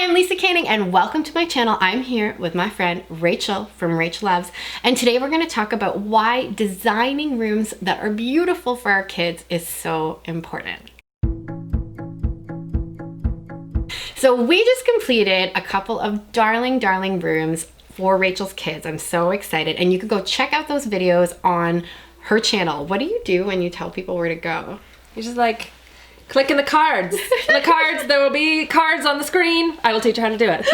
I'm Lisa Canning and welcome to my channel. I'm here with my friend Rachel from Rchhloves, and today we're going to talk about why designing rooms that are beautiful for our kids is so important. So we just completed a couple of darling rooms for Rachel's kids. I'm so excited, and you can go check out those videos on her channel. What do you do when you tell people where to go? You're just like, click in the cards. In the cards, there will be cards on the screen. I will teach you how to do it.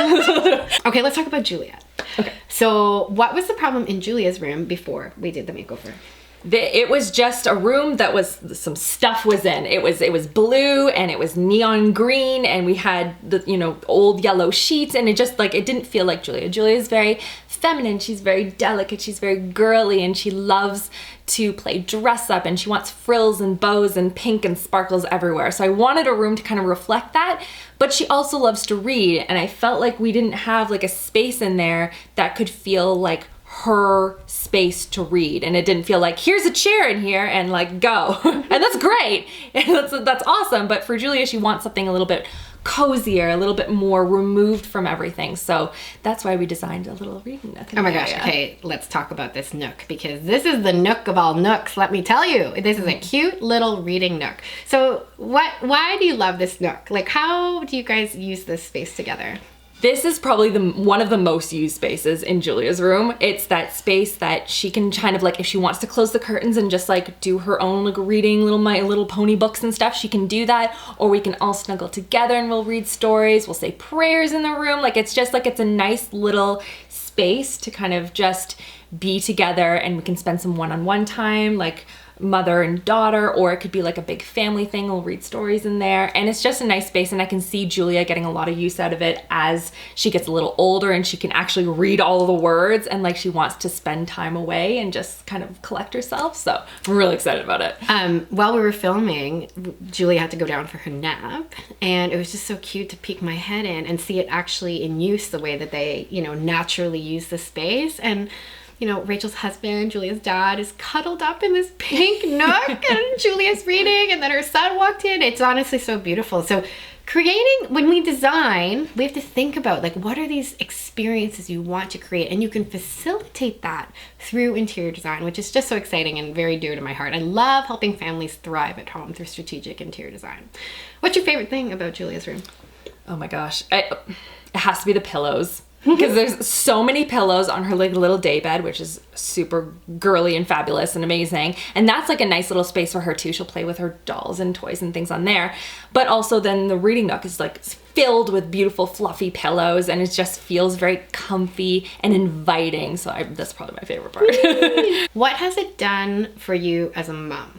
Okay, let's talk about Juliet. Okay. So what was the problem in Julia's room before we did the makeover? It was just a room that was, some stuff was in. It was blue and it was neon green, and we had the, old yellow sheets, and it just it didn't feel like Julia. Julia is very feminine. She's very delicate. She's very girly, and she loves to play dress up, and she wants frills and bows and pink and sparkles everywhere. So I wanted a room to kind of reflect that, but she also loves to read, and I felt like we didn't have a space in there that could feel like her space to read, and it didn't feel like here's a chair in here and go. And that's great. That's awesome. But for Julia, she wants something a little bit cozier, a little bit more removed from everything. So that's why we designed a little reading nook. Oh my gosh. Okay, let's talk about this nook, because this is the nook of all nooks. Let me tell you, this is a cute little reading nook. So why do you love this nook? How do you guys use this space together? This is probably one of the most used spaces in Julia's room. It's that space that she can kind of if she wants to close the curtains and just do her own reading My Little Pony books and stuff, she can do that. Or we can all snuggle together and we'll read stories. We'll say prayers in the room. It's just it's a nice little space to kind of just be together, and we can spend some one-on-one time, mother and daughter, or it could be a big family thing. We'll read stories in there, and it's just a nice space, and I can see Julia getting a lot of use out of it as she gets a little older and she can actually read all of the words, and she wants to spend time away and just kind of collect herself. So I'm really excited about it. While we were filming, Julia had to go down for her nap, and it was just so cute to peek my head in and see it actually in use the way that they naturally use the space. And Rachel's husband, Julia's dad, is cuddled up in this pink nook, and Julia's reading, and then her son walked in. It's honestly so beautiful. So when we design, we have to think about what are these experiences you want to create, and you can facilitate that through interior design, which is just so exciting and very dear to my heart. I love helping families thrive at home through strategic interior design. What's your favorite thing about Julia's room? Oh my gosh, it has to be the pillows. Because there's so many pillows on her little day bed, which is super girly and fabulous and amazing. And that's a nice little space for her too. She'll play with her dolls and toys and things on there. But also then the reading nook is filled with beautiful fluffy pillows, and it just feels very comfy and inviting. So that's probably my favorite part. What has it done for you as a mom?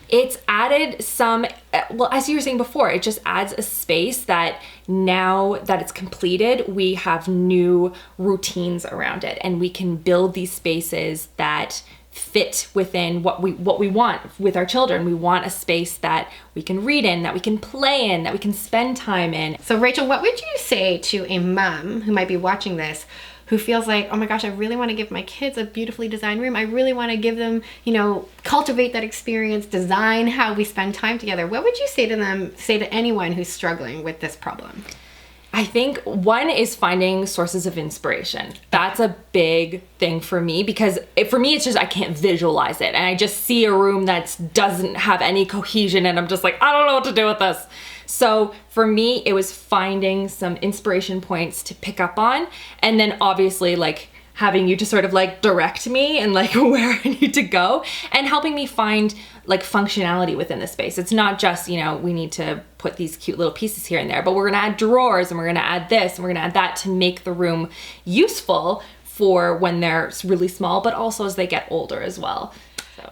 It's added some, as you were saying before, it just adds a space that now that it's completed, we have new routines around it, and we can build these spaces that fit within what we want with our children. We want a space that we can read in, that we can play in, that we can spend time in. So Rachel, what would you say to a mom who might be watching this, who feels oh my gosh, I really want to give my kids a beautifully designed room. I really want to give them, cultivate that experience, design how we spend time together. What would you say to them, say to anyone who's struggling with this problem? I think one is finding sources of inspiration. That's a big thing for me, because for me, it's just, I can't visualize it. And I just see a room that doesn't have any cohesion, and I'm just I don't know what to do with this. So for me, it was finding some inspiration points to pick up on, and then obviously having you to sort of direct me and where I need to go, and helping me find functionality within the space. It's not just, we need to put these cute little pieces here and there, but we're gonna add drawers, and we're gonna add this, and we're gonna add that to make the room useful for when they're really small, but also as they get older as well.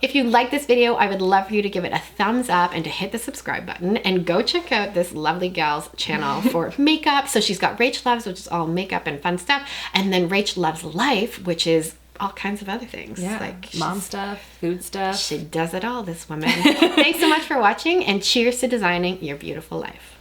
If you like this video, I would love for you to give it a thumbs up and to hit the subscribe button, and go check out this lovely gal's channel for makeup. So she's got Rchhloves, which is all makeup and fun stuff, and then Rchhloves Life, which is all kinds of other things. Yeah, mom stuff, food stuff. She does it all, this woman. Thanks so much for watching, and cheers to designing your beautiful life.